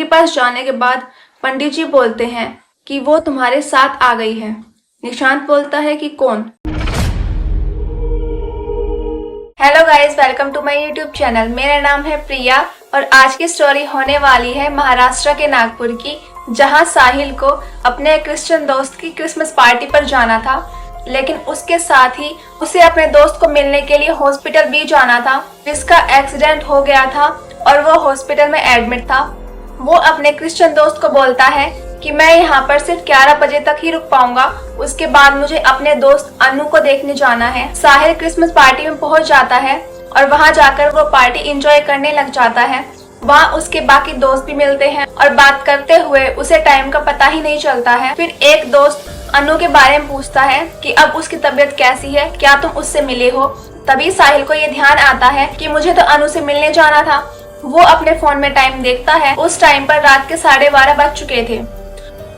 के पास जाने के बाद पंडित जी बोलते हैं कि वो तुम्हारे साथ आ गई है। निशांत बोलता है कि कौन? Hello guys, welcome to my YouTube channel. मेरा नाम है प्रिया और आज की स्टोरी होने वाली है महाराष्ट्र के नागपुर की, जहां साहिल को अपने क्रिश्चियन दोस्त की क्रिसमस पार्टी पर जाना था, लेकिन उसके साथ ही उसे अपने दोस्त को मिलने के लिए हॉस्पिटल भी जाना था, जिसका एक्सीडेंट हो गया था और वो हॉस्पिटल में एडमिट था। वो अपने क्रिश्चियन दोस्त को बोलता है कि मैं यहाँ पर सिर्फ 11 बजे तक ही रुक पाऊंगा, उसके बाद मुझे अपने दोस्त अनु को देखने जाना है। साहिल क्रिसमस पार्टी में पहुंच जाता है और वहां जाकर वो पार्टी एंजॉय करने लग जाता है। वहाँ उसके बाकी दोस्त भी मिलते हैं और बात करते हुए उसे टाइम का पता ही नहीं चलता है। फिर एक दोस्त अनु के बारे में पूछता है कि अब उसकी तबीयत कैसी है, क्या तुम उससे मिले हो? तभी साहिल को ये ध्यान आता है कि मुझे तो अनु से मिलने जाना था। वो अपने फोन में टाइम देखता है, उस टाइम पर रात के 12:30 बज चुके थे।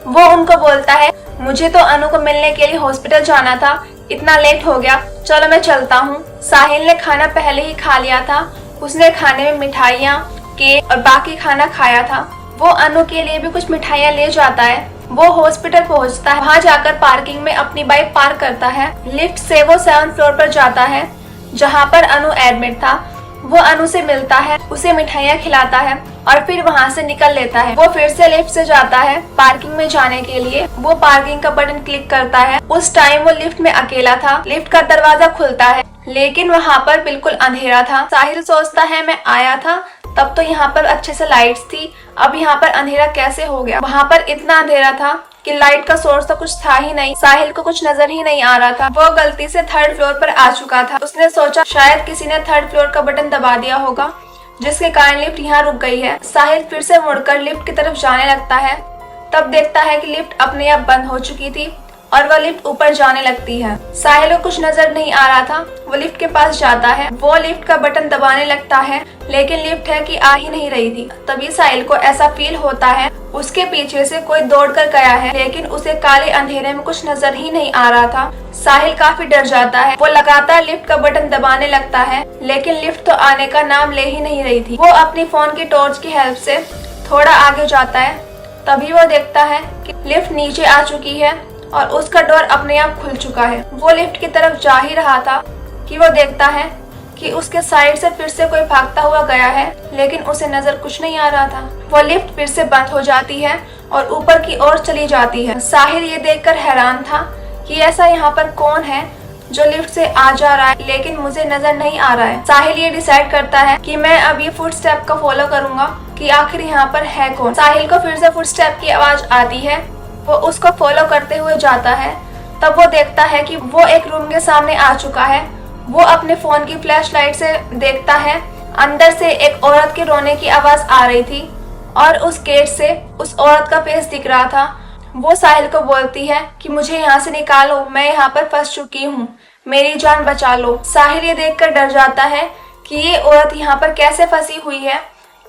वो उनको बोलता है मुझे तो अनु को मिलने के लिए हॉस्पिटल जाना था, इतना लेट हो गया, चलो मैं चलता हूँ। साहिल ने खाना पहले ही खा लिया था। उसने खाने में मिठाइयाँ, केक और बाकी खाना खाया था। वो अनु के लिए भी कुछ मिठाइयाँ ले जाता है। वो हॉस्पिटल पहुंचता है। वहां जाकर पार्किंग में अपनी बाइक पार्क करता है। लिफ्ट से वो 7th फ्लोर पर जाता है, जहां पर अनु एडमिट था। वो अनु से मिलता है, उसे मिठाइयाँ खिलाता है और फिर वहां से निकल लेता है। वो फिर से लिफ्ट से जाता है पार्किंग में जाने के लिए। वो पार्किंग का बटन क्लिक करता है। उस टाइम वो लिफ्ट में अकेला था। लिफ्ट का दरवाजा खुलता है, लेकिन वहाँ पर बिल्कुल अंधेरा था। साहिल सोचता है मैं आया था तब तो यहाँ पर अच्छे से लाइट्स थी, अब यहाँ पर अंधेरा कैसे हो गया? वहाँ पर इतना अंधेरा था कि लाइट का सोर्स तो कुछ था ही नहीं। साहिल को कुछ नजर ही नहीं आ रहा था। वो गलती से 3rd फ्लोर पर आ चुका था। उसने सोचा शायद किसी ने 3rd फ्लोर का बटन दबा दिया होगा, जिसके कारण लिफ्ट यहाँ रुक गई है। साहिल फिर से मुड़कर लिफ्ट की तरफ जाने लगता है, तब देखता है कि लिफ्ट अपने आप बंद हो चुकी थी और वह लिफ्ट ऊपर जाने लगती है। साहिल को कुछ नजर नहीं आ रहा था। वो लिफ्ट के पास जाता है। वो लिफ्ट का बटन दबाने लगता है, लेकिन लिफ्ट है कि आ ही नहीं रही थी। तभी साहिल को ऐसा फील होता है उसके पीछे से कोई दौड़ कर गया है, लेकिन उसे काले अंधेरे में कुछ नजर ही नहीं आ रहा था। साहिल काफी डर जाता है। वो लगातार लिफ्ट का बटन दबाने लगता है, लेकिन लिफ्ट तो आने का नाम ले ही नहीं रही थी। वो अपनी फोन की टॉर्च की हेल्प से थोड़ा आगे जाता है। तभी वो देखता है कि लिफ्ट नीचे आ चुकी है और उसका डोर अपने आप खुल चुका है। वो लिफ्ट की तरफ जा ही रहा था कि वो देखता है कि उसके साइड से फिर से कोई भागता हुआ गया है, लेकिन उसे नजर कुछ नहीं आ रहा था। वो लिफ्ट फिर से बंद हो जाती है और ऊपर की ओर चली जाती है। साहिल ये देखकर हैरान था कि ऐसा यहाँ पर कौन है जो लिफ्ट से आ जा रहा है, लेकिन मुझे नजर नहीं आ रहा है। साहिल ये डिसाइड करता है कि मैं अब ये फुटस्टेप का फॉलो करूंगा कि आखिर यहाँ पर है कौन। साहिल को फिर से फुटस्टेप की आवाज आती है। वो उसको फॉलो करते हुए जाता है। तब वो देखता है कि वो एक रूम के सामने आ चुका है। वो अपने फोन की फ्लैशलाइट से देखता है, अंदर से एक औरत के रोने की आवाज आ रही थी और उस गेट से उस औरत का फेस दिख रहा था। वो साहिल को बोलती है कि मुझे यहाँ से निकालो, मैं यहाँ पर फंस चुकी हूँ, मेरी जान बचा लो। साहिल ये देखकर डर जाता है कि ये औरत यहाँ पर कैसे फंसी हुई है,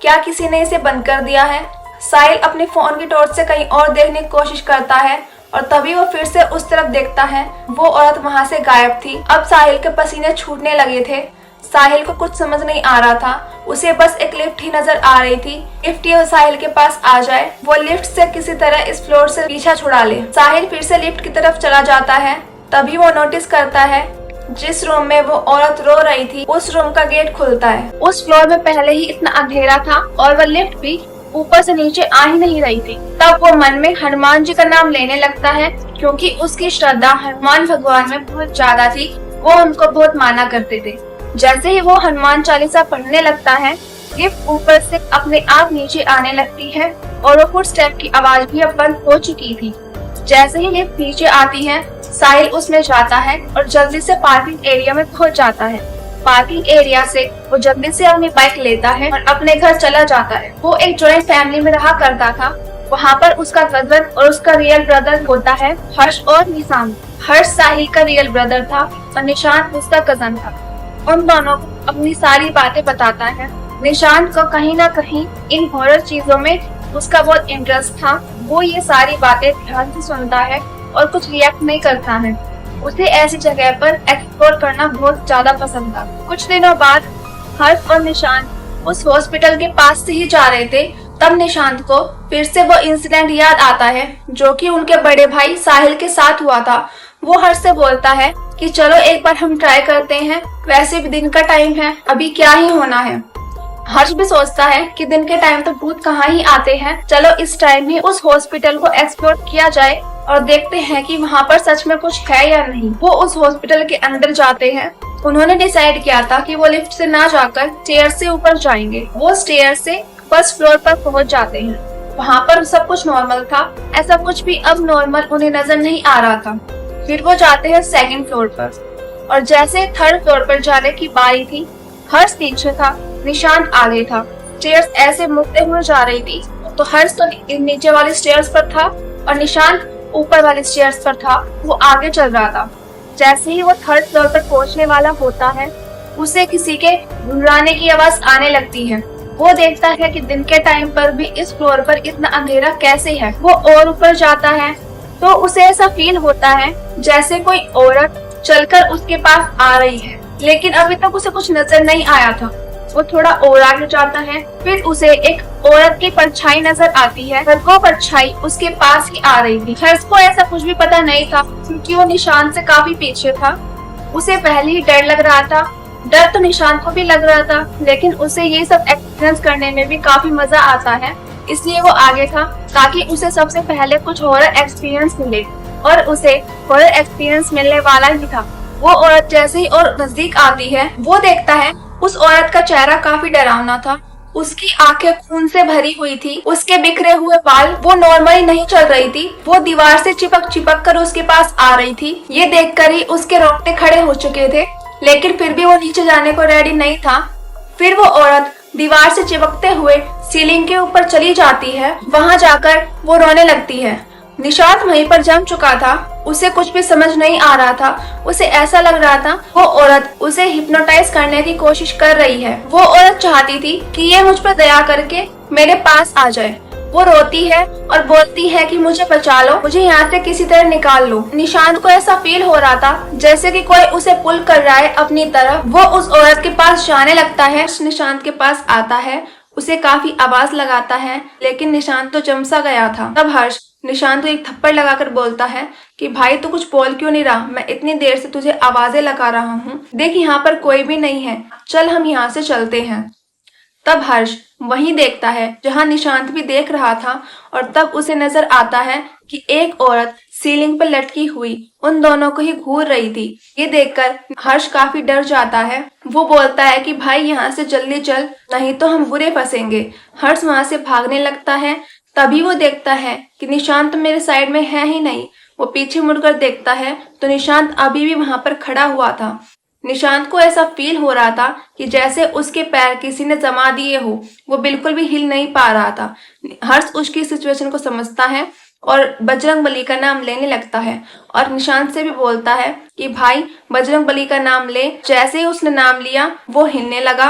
क्या किसी ने इसे बंद कर दिया है? साहिल अपने फोन की टॉर्च से कहीं और देखने की कोशिश करता है और तभी वो फिर से उस तरफ देखता है। वो औरत वहाँ से गायब थी। अब साहिल के पसीने छूटने लगे थे। साहिल को कुछ समझ नहीं आ रहा था। उसे बस एक लिफ्ट ही नजर आ रही थी। लिफ्ट ये साहिल के पास आ जाए, वो लिफ्ट से किसी तरह इस फ्लोर से पीछा छुड़ा ले। साहिल फिर से लिफ्ट की तरफ चला जाता है। तभी वो नोटिस करता है जिस रूम में वो औरत रो रही थी, उस रूम का गेट खुलता है। उस फ्लोर में पहले ही इतना अंधेरा था और वह लिफ्ट भी ऊपर से नीचे आ ही नहीं रही थी। तब वो मन में हनुमान जी का नाम लेने लगता है, क्योंकि उसकी श्रद्धा हनुमान भगवान में बहुत ज्यादा थी। वो उनको बहुत माना करते थे। जैसे ही वो हनुमान चालीसा पढ़ने लगता है, लिफ्ट ऊपर से अपने आप नीचे आने लगती है और वो फुटस्टेप की आवाज भी अब बंद हो चुकी थी। जैसे ही लिफ्ट नीचे आती है, साहिल उसमें जाता है और जल्दी से पार्किंग एरिया में पहुंच जाता है। पार्किंग एरिया से वो जल्दी से अपनी बाइक लेता है और अपने घर चला जाता है। वो एक जॉइंट फैमिली में रहा करता था। वहाँ पर उसका कजन और उसका रियल ब्रदर होता है हर्ष और निशांत। हर्ष साहिल का रियल ब्रदर था और निशांत उसका कजन था। उन दोनों को अपनी सारी बातें बताता है। निशांत को कहीं ना कहीं इन हॉरर चीजों में उसका बहुत इंटरेस्ट था। वो ये सारी बातें ध्यान से सुनता है और कुछ रिएक्ट नहीं करता है। उसे ऐसी जगह पर एक्सप्लोर करना बहुत ज्यादा पसंद था। कुछ दिनों बाद हर्ष और निशांत उस हॉस्पिटल के पास से ही जा रहे थे तब निशांत को फिर से वो इंसिडेंट याद आता है जो कि उनके बड़े भाई साहिल के साथ हुआ था। वो हर्ष से बोलता है कि चलो एक बार हम ट्राई करते हैं, वैसे भी दिन का टाइम है, अभी क्या ही होना है। हर्ष भी सोचता है कि दिन के टाइम तो भूत कहाँ ही आते हैं, चलो इस टाइम ही उस हॉस्पिटल को एक्सप्लोर किया जाए और देखते हैं कि वहाँ पर सच में कुछ है या नहीं। वो उस हॉस्पिटल के अंदर जाते हैं। उन्होंने डिसाइड किया था कि वो लिफ्ट से ना जाकर स्टेयर से ऊपर जाएंगे। वो स्टेयर से फर्स्ट फ्लोर पर पहुंच जाते हैं। वहाँ पर सब कुछ नॉर्मल था, ऐसा कुछ भी अब नॉर्मल उन्हें नजर नहीं आ रहा था। फिर वो जाते हैं सेकंड फ्लोर पर और जैसे थर्ड फ्लोर पर जाने की बारी थी, हर्ष पीछे था, निशांत आगे था। स्टेयर्स ऐसे मुड़ते हुए जा रही थी, तो हर्ष तो नीचे वाली स्टेयर्स पर था और निशांत ऊपर वाली स्टेयर्स पर था। वो आगे चल रहा था। जैसे ही वो थर्ड फ्लोर पर पहुंचने वाला होता है, उसे किसी के घुर्राने की आवाज आने लगती है। वो देखता है कि दिन के टाइम पर भी इस फ्लोर पर इतना अंधेरा कैसे है। वो और ऊपर जाता है तो उसे ऐसा फील होता है जैसे कोई औरत चलकर उसके पास आ रही है, लेकिन अभी तक उसे कुछ नजर नहीं आया था। वो थोड़ा और आगे जाता है, फिर उसे एक औरत की परछाई नजर आती है और वो परछाई उसके पास ही आ रही थी। हर्ष को ऐसा कुछ भी पता नहीं था क्योंकि वो निशांत से काफी पीछे था। उसे पहले ही डर लग रहा था। डर तो निशांत को भी लग रहा था, लेकिन उसे ये सब एक्सपीरियंस करने में भी काफी मजा आता है, इसलिए वो आगे था ताकि उसे सबसे पहले कुछ हॉरर एक्सपीरियंस मिले। और उसे हॉरर एक्सपीरियंस मिलने वाला ही था। वो औरत जैसे ही और नजदीक आती है, वो देखता है उस औरत का चेहरा काफी डरावना था। उसकी आंखें खून से भरी हुई थी। उसके बिखरे हुए बाल, वो नॉर्मली नहीं चल रही थी, वो दीवार से चिपक चिपक कर उसके पास आ रही थी। ये देखकर ही उसके रोंगटे खड़े हो चुके थे, लेकिन फिर भी वो नीचे जाने को रेडी नहीं था। फिर वो औरत दीवार से चिपकते हुए सीलिंग के ऊपर चली जाती है। वहाँ जाकर वो रोने लगती है। निशांत वहीं पर जम चुका था। उसे कुछ भी समझ नहीं आ रहा था। उसे ऐसा लग रहा था वो औरत उसे हिप्नोटाइज करने की कोशिश कर रही है। वो औरत चाहती थी कि ये मुझ पर दया करके मेरे पास आ जाए। वो रोती है और बोलती है कि मुझे बचा लो, मुझे यहाँ से किसी तरह निकाल लो। निशांत को ऐसा फील हो रहा था जैसे कि कोई उसे पुल कर रहा है अपनी तरफ। वो उस औरत के पास जाने लगता है। निशांत के पास आता है, उसे काफी आवाज लगाता है, लेकिन निशांत तो जम सा गया था। तब हर्ष निशांत को एक थप्पड़ लगाकर बोलता है कि भाई तू कुछ बोल क्यों नहीं रहा, मैं इतनी देर से तुझे आवाजें लगा रहा हूँ, देख यहाँ पर कोई भी नहीं है, चल हम यहाँ से चलते हैं। तब हर्ष वहीं देखता है जहाँ निशांत भी देख रहा था और तब उसे नजर आता है कि एक औरत सीलिंग पर लटकी हुई उन दोनों को ही घूर रही थी। ये देखकर हर्ष काफी डर जाता है। वो बोलता है कि भाई यहाँ से जल्दी चल, नहीं तो हम बुरे फंसेंगे। हर्ष वहाँ से भागने लगता है। तभी वो देखता है कि निशांत मेरे साइड में है ही नहीं। वो पीछे मुड़कर देखता है तो निशांत अभी भी वहां पर खड़ा हुआ था। निशांत को ऐसा फील हो रहा था कि जैसे उसके पैर किसी ने जमा दिए हो। वो बिल्कुल भी हिल नहीं पा रहा था। हर्ष उसकी सिचुएशन को समझता है और बजरंगबली का नाम लेने लगता है और निशांत से भी बोलता है कि भाई बजरंगबली का नाम ले। जैसे ही उसने नाम लिया, वो हिलने लगा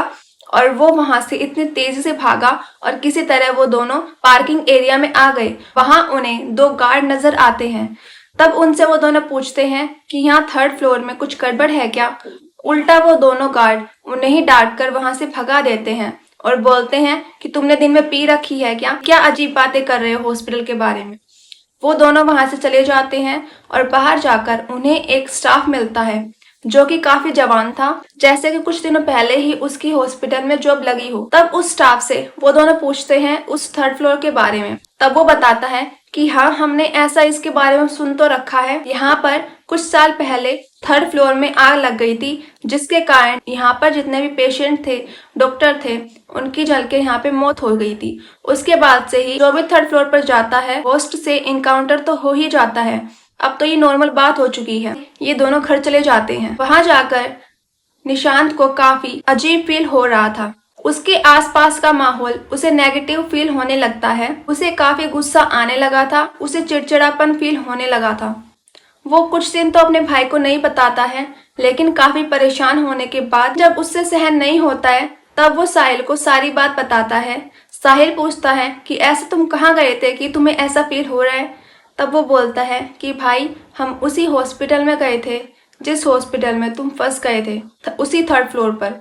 और वो वहां से इतनी तेजी से भागा और किसी तरह वो दोनों पार्किंग एरिया में आ गए। वहां उन्हें दो गार्ड नजर आते हैं। तब उनसे वो दोनों पूछते हैं कि यहाँ थर्ड फ्लोर में कुछ गड़बड़ है क्या। उल्टा वो दोनों गार्ड उन्हें ही डांट कर वहां से भगा देते हैं और बोलते हैं कि तुमने दिन में पी रखी है क्या, क्या अजीब बातें कर रहे हो हॉस्पिटल के बारे में। वो दोनों वहां से चले जाते हैं और बाहर जाकर उन्हें एक स्टाफ मिलता है जो कि काफी जवान था, जैसे कि कुछ दिनों पहले ही उसकी हॉस्पिटल में जॉब लगी हो। तब उस स्टाफ से वो दोनों पूछते हैं उस थर्ड फ्लोर के बारे में। तब वो बताता है कि हाँ, हमने ऐसा इसके बारे में सुन तो रखा है। यहाँ पर कुछ साल पहले थर्ड फ्लोर में आग लग गई थी, जिसके कारण यहाँ पर जितने भी पेशेंट थे, डॉक्टर थे, उनकी जल के यहाँ पे मौत हो गई थी। उसके बाद से ही जो भी थर्ड फ्लोर पर जाता है, होस्ट से इनकाउंटर तो हो ही जाता है। अब तो ये नॉर्मल बात हो चुकी है। ये दोनों घर चले जाते हैं। वहां जाकर निशांत को काफी अजीब फील हो रहा था। उसके आसपास का माहौल उसे नेगेटिव फील होने लगता है। उसे काफी गुस्सा आने लगा था। उसे चिड़चिड़ापन फील होने लगा था। वो कुछ दिन तो अपने भाई को नहीं बताता है, लेकिन काफी परेशान होने के बाद जब उससे सहन नहीं होता है, तब वो साहिल को सारी बात बताता है। साहिल पूछता है कि ऐसे तुम कहाँ गए थे कि तुम्हें ऐसा फील हो रहा है। तब वो बोलता है कि भाई, हम उसी हॉस्पिटल में गए थे जिस हॉस्पिटल में तुम फंस गए थे, उसी थर्ड फ्लोर पर।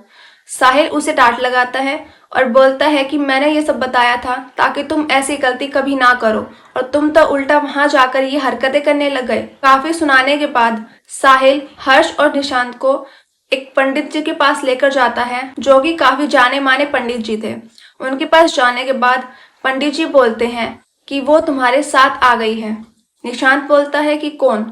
साहिल उसे डांट लगाता है और बोलता है कि मैंने ये सब बताया था ताकि तुम ऐसी गलती कभी ना करो, और तुम तो उल्टा वहां जाकर ये हरकतें करने लग गए। काफी सुनाने के बाद साहिल हर्ष और निशांत को एक पंडित जी के पास लेकर जाता है, जो कि काफी जाने माने पंडित जी थे। उनके पास जाने के बाद पंडित जी बोलते हैं कि वो तुम्हारे साथ आ गई है। निशांत बोलता है कि कौन?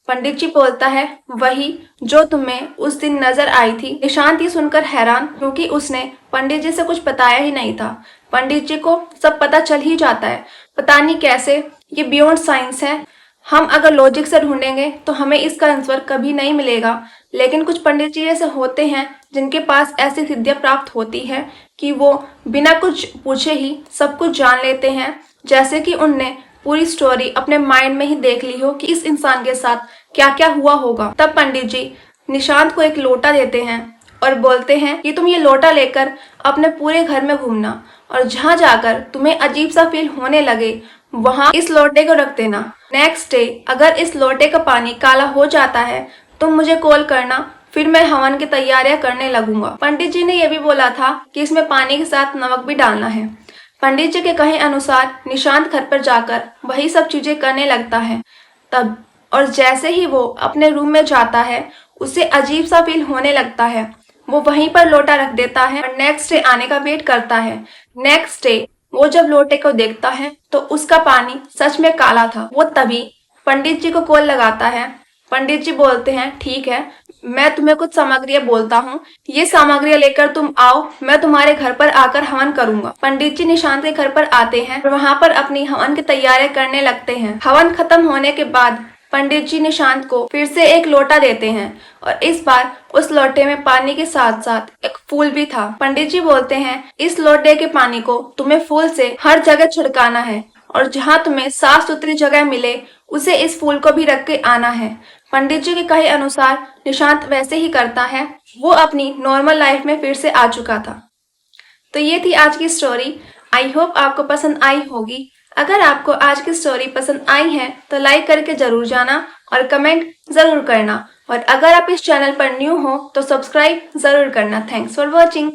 पंडित जी बोलता है वही जो तुम्हें उस दिन नजर आई थी। निशांत ये सुनकर हैरान, क्योंकि उसने पंडित जी से कुछ बताया ही नहीं था। पंडित जी को सब पता चल ही जाता है, पता नहीं कैसे, ये बियॉन्ड साइंस है। हम अगर लॉजिक से ढूंढेंगे तो हमें इसका आंसर कभी नहीं मिलेगा, लेकिन कुछ पंडित जी ऐसे होते हैं जिनके पास ऐसी सिद्धियां प्राप्त होती है कि वो बिना कुछ पूछे ही सब कुछ जान लेते हैं, जैसे कि उनने पूरी स्टोरी अपने माइंड में ही देख ली हो कि इस इंसान के साथ क्या क्या हुआ होगा। तब पंडित जी निशांत को एक लोटा देते हैं और बोलते हैं कि तुम ये लोटा लेकर अपने पूरे घर में घूमना, और जहाँ जाकर तुम्हें अजीब सा फील होने लगे वहां इस लोटे को रख देना। नेक्स्ट डे अगर इस लोटे का पानी काला हो जाता है तुम मुझे कॉल करना, फिर मैं हवन की तैयारियां करने लगूंगा। पंडित जी ने यह भी बोला था कि इसमें पानी के साथ नमक भी डालना है। पंडित जी के कहे अनुसार निशांत घर पर जाकर वही सब चीजें करने लगता है। तब और जैसे ही वो अपने रूम में जाता है उसे अजीब सा फील होने लगता है। वो वहीं पर लोटा रख देता है और नेक्स्ट डे आने का वेट करता है। नेक्स्ट डे वो जब लोटे को देखता है तो उसका पानी सच में काला था। वो तभी पंडित जी को कॉल लगाता है। पंडित जी बोलते हैं ठीक है, मैं तुम्हें कुछ सामग्रियां बोलता हूँ, ये सामग्रियां लेकर तुम आओ, मैं तुम्हारे घर पर आकर हवन करूंगा। पंडित जी निशांत के घर पर आते हैं और वहां पर अपनी हवन की तैयारियां करने लगते हैं। हवन खत्म होने के बाद पंडित जी निशांत को फिर से एक लोटा देते हैं और इस बार उस लोटे में पानी के साथ साथ एक फूल भी था। पंडित जी बोलते हैं इस लोटे के पानी को तुम्हें फूल से हर जगह छिड़काना है और जहाँ तुम्हें साफ सुथरी जगह मिले उसे इस फूल को भी रख के आना है। पंडित जी के कहे अनुसार निशांत वैसे ही करता है। वो अपनी नॉर्मल लाइफ में फिर से आ चुका था। तो ये थी आज की स्टोरी। आई होप आपको पसंद आई होगी। अगर आपको आज की स्टोरी पसंद आई है तो लाइक करके जरूर जाना और कमेंट जरूर करना, और अगर आप इस चैनल पर न्यू हो तो सब्सक्राइब जरूर करना। Thanks for watching.